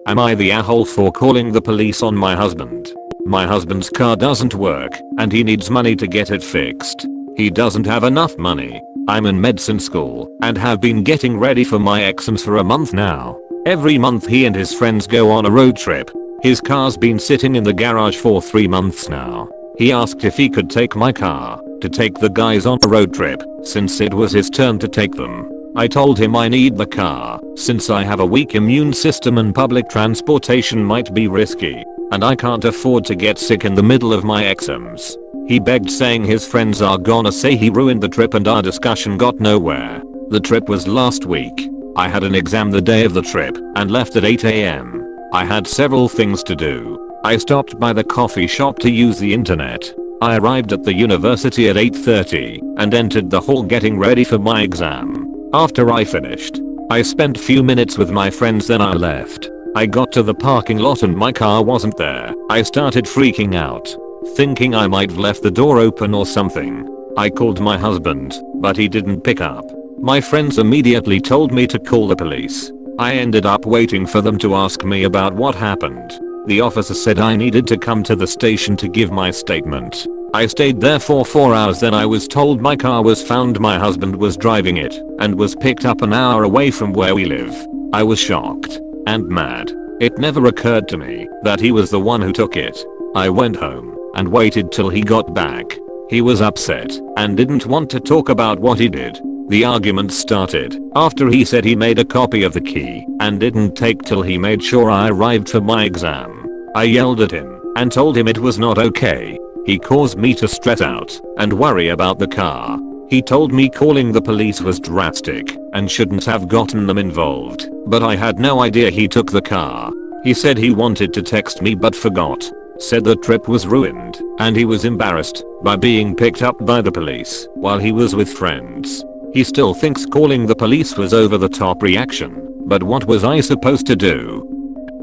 Am I the asshole for calling the police on my husband? My husband's car doesn't work and he needs money to get it fixed. He doesn't have enough money. I'm in medicine school and have been getting ready for my exams for a month now. Every month he and his friends go on a road trip. His car's been sitting in the garage for 3 months now. He asked if he could take my car to take the guys on a road trip since it was his turn to take them. I told him I need the car since I have a weak immune system and public transportation might be risky and I can't afford to get sick in the middle of my exams. He begged saying his friends are gonna say he ruined the trip and our discussion got nowhere. The trip was last week. I had an exam the day of the trip and left at 8 AM. I had several things to do. I stopped by the coffee shop to use the internet. I arrived at the university at 8:30 and entered the hall getting ready for my exam. After I finished, I spent few minutes with my friends then I left. I got to the parking lot and my car wasn't there. I started freaking out, thinking I might have left the door open or something. I called my husband, but he didn't pick up. My friends immediately told me to call the police. I ended up waiting for them to ask me about what happened. The officer said I needed to come to the station to give my statement. I stayed there for 4 hours then I was told my car was found. My husband was driving it and was picked up an hour away from where we live. I was shocked and mad. It never occurred to me that he was the one who took it. I went home and waited till he got back. He was upset and didn't want to talk about what he did. The argument started after he said he made a copy of the key and didn't take till he made sure I arrived for my exam. I yelled at him and told him it was not okay. He caused me to stress out and worry about the car. He told me calling the police was drastic and shouldn't have gotten them involved, but I had no idea he took the car. He said he wanted to text me but forgot. Said the trip was ruined and he was embarrassed by being picked up by the police while he was with friends. He still thinks calling the police was over the top reaction, but what was I supposed to do?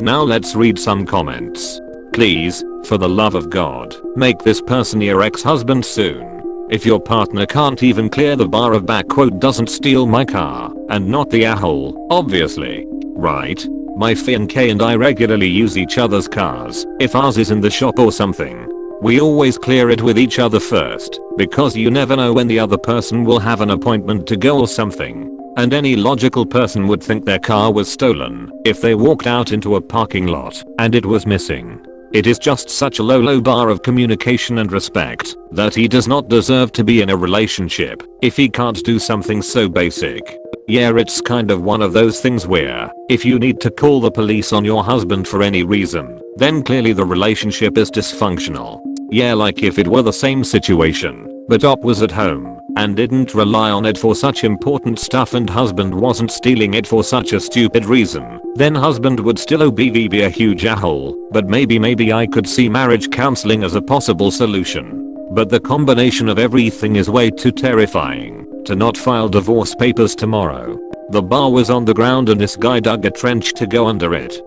Now let's read some comments. Please, for the love of God, make this person your ex-husband soon. If your partner can't even clear the bar of doesn't steal my car, and not the asshole, obviously. Right? My fiancé and I regularly use each other's cars. If ours is in the shop or something, we always clear it with each other first, because you never know when the other person will have an appointment to go or something. And any logical person would think their car was stolen if they walked out into a parking lot and it was missing. It is just such a low bar of communication and respect that he does not deserve to be in a relationship if he can't do something so basic. Yeah, it's kind of one of those things where if you need to call the police on your husband for any reason, then clearly the relationship is dysfunctional. Yeah, like if it were the same situation, but Op was at home and didn't rely on it for such important stuff and husband wasn't stealing it for such a stupid reason, then husband would still be a huge asshole, but maybe I could see marriage counseling as a possible solution. But the combination of everything is way too terrifying to not file divorce papers tomorrow. The bar was on the ground and this guy dug a trench to go under it.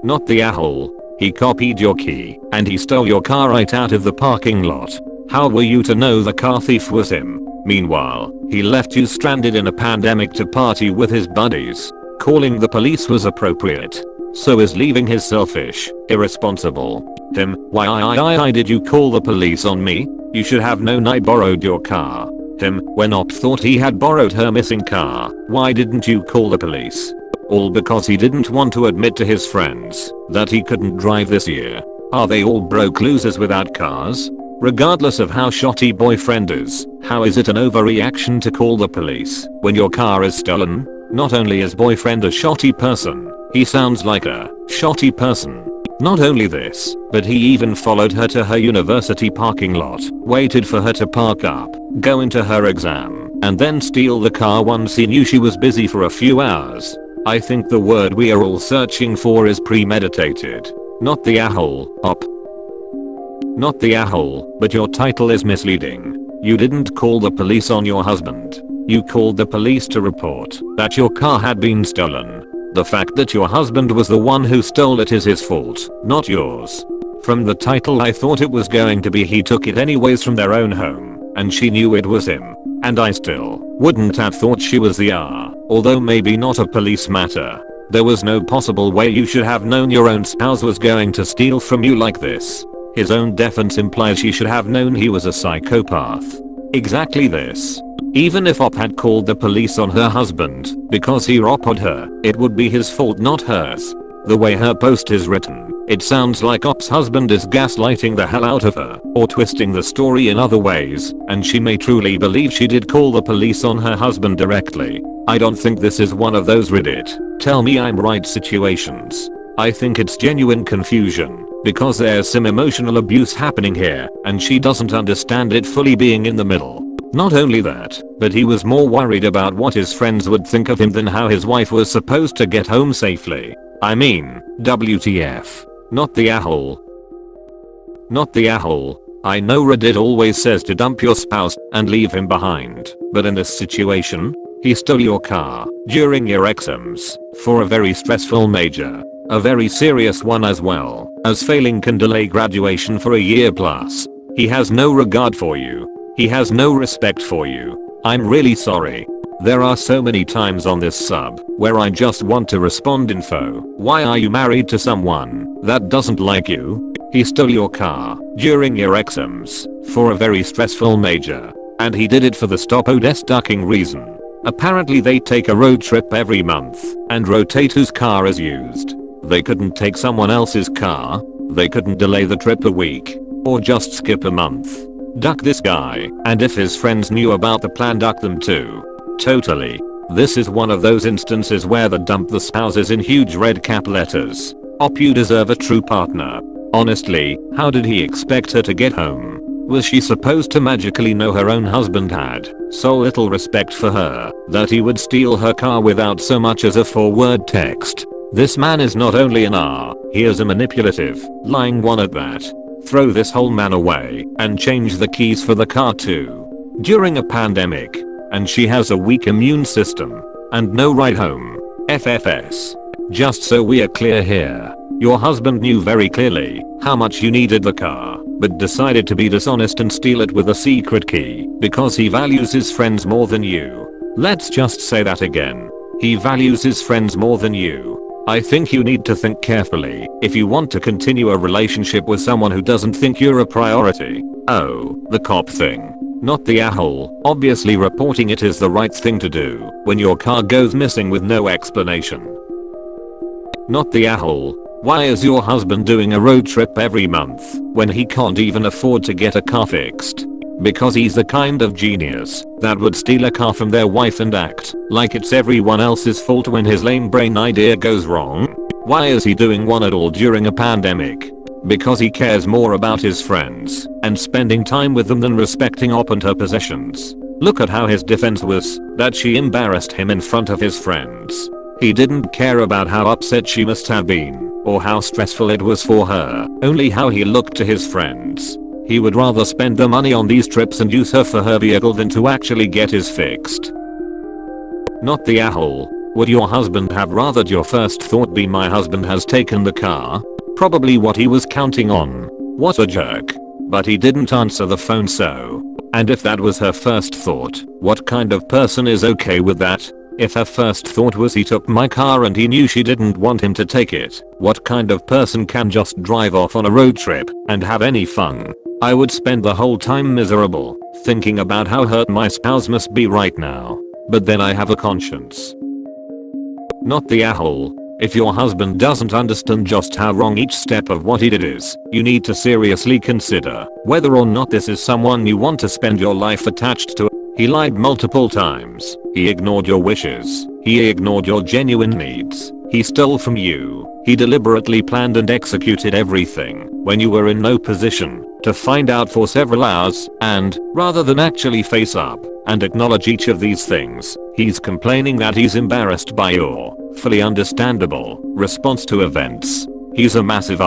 Not the asshole. He copied your key and he stole your car right out of the parking lot. How were you to know the car thief was him? Meanwhile, he left you stranded in a pandemic to party with his buddies. Calling the police was appropriate. So is leaving his selfish, irresponsible. Him, why did you call the police on me? You should have known I borrowed your car. Him, when Op thought he had borrowed her missing car, why didn't you call the police? All because he didn't want to admit to his friends that he couldn't drive this year. Are they all broke losers without cars? Regardless of how shotty boyfriend is, how is it an overreaction to call the police when your car is stolen? Not only is boyfriend a shotty person, he sounds like a shotty person. Not only this, but he even followed her to her university parking lot, waited for her to park up, go into her exam, and then steal the car once he knew she was busy for a few hours. I think the word we are all searching for is premeditated. Not the asshole, Op. Not the asshole, but your title is misleading. You didn't call the police on your husband. You called the police to report that your car had been stolen. The fact that your husband was the one who stole it is his fault, not yours. From the title I thought it was going to be he took it anyways from their own home, and she knew it was him. And I still wouldn't have thought she was the R, although maybe not a police matter. There was no possible way you should have known your own spouse was going to steal from you like this. His own defense implies she should have known he was a psychopath. Exactly this. Even if Op had called the police on her husband because he robbed her, it would be his fault, not hers. The way her post is written, it sounds like Op's husband is gaslighting the hell out of her or twisting the story in other ways, and she may truly believe she did call the police on her husband directly. I don't think this is one of those Reddit tell me I'm right situations. I think it's genuine confusion because there's some emotional abuse happening here and she doesn't understand it fully, being in the middle. Not only that, but he was more worried about what his friends would think of him than how his wife was supposed to get home safely. I mean, WTF. Not the a-hole. Not the a-hole. I know Reddit always says to dump your spouse and leave him behind, but in this situation, he stole your car during your exams for a very stressful major. A very serious one as well, as failing can delay graduation for a year plus. He has no regard for you. He has no respect for you. I'm really sorry. There are so many times on this sub where I just want to respond info. Why are you married to someone that doesn't like you? He stole your car during your exams for a very stressful major, and he did it for the stop ODS ducking reason. Apparently they take a road trip every month and rotate whose car is used. They couldn't take someone else's car. They couldn't delay the trip a week or just skip a month. Duck this guy, and if his friends knew about the plan, duck them too. Totally. This is one of those instances where the dump the spouse is in huge red cap letters. Op, you deserve a true partner. Honestly, how did he expect her to get home? Was she supposed to magically know her own husband had so little respect for her that he would steal her car without so much as a 4-word text? This man is not only an he is a manipulative, lying one at that. Throw this whole man away and change the keys for the car too. During a pandemic, and she has a weak immune system and no ride home. FFS. Just so we are clear here, your husband knew very clearly how much you needed the car, but decided to be dishonest and steal it with a secret key because he values his friends more than you. Let's just say that again. He values his friends more than you. I think you need to think carefully if you want to continue a relationship with someone who doesn't think you're a priority. Oh, the cop thing. Not the a-hole. Obviously reporting it is the right thing to do when your car goes missing with no explanation. Not the a-hole. Why is your husband doing a road trip every month when he can't even afford to get a car fixed? Because he's the kind of genius that would steal a car from their wife and act like it's everyone else's fault when his lame brain idea goes wrong? Why is he doing one at all during a pandemic? Because he cares more about his friends and spending time with them than respecting Op and her possessions. Look at how his defense was that she embarrassed him in front of his friends. He didn't care about how upset she must have been or how stressful it was for her, only how he looked to his friends. He would rather spend the money on these trips and use her for her vehicle than to actually get his fixed. Not the a-hole. Would your husband have rathered your first thought be my husband has taken the car? Probably what he was counting on. What a jerk. But he didn't answer the phone, so. And if that was her first thought, what kind of person is okay with that? If her first thought was he took my car and he knew she didn't want him to take it, what kind of person can just drive off on a road trip and have any fun? I would spend the whole time miserable, thinking about how hurt my spouse must be right now. But then I have a conscience. Not the a-hole. If your husband doesn't understand just how wrong each step of what he did is, you need to seriously consider whether or not this is someone you want to spend your life attached to. He lied multiple times. He ignored your wishes. He ignored your genuine needs. He stole from you. He deliberately planned and executed everything when you were in no position to find out for several hours, and rather than actually face up and acknowledge each of these things, he's complaining that he's embarrassed by your fully understandable response to events. He's a massive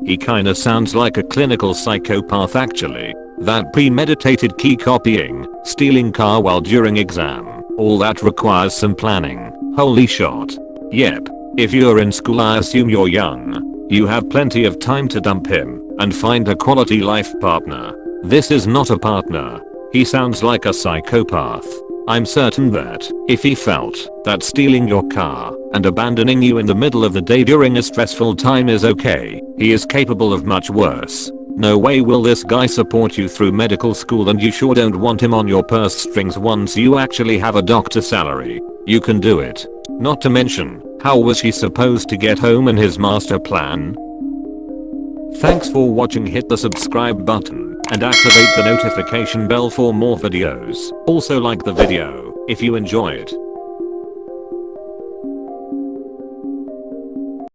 He kinda sounds like a clinical psychopath actually. That premeditated key copying, stealing car while during exam, all that requires some planning. Holy shot. Yep. If you're in school, I assume you're young. You have plenty of time to dump him and find a quality life partner. This is not a partner. He sounds like a psychopath. I'm certain that if he felt that stealing your car and abandoning you in the middle of the day during a stressful time is okay, he is capable of much worse. No way will this guy support you through medical school, and you sure don't want him on your purse strings once you actually have a doctor's salary. You can do it. Not to mention, how was he supposed to get home in his master plan? Thanks for watching. Hit the subscribe button and activate the notification bell for more videos. Also like the video if you enjoy it.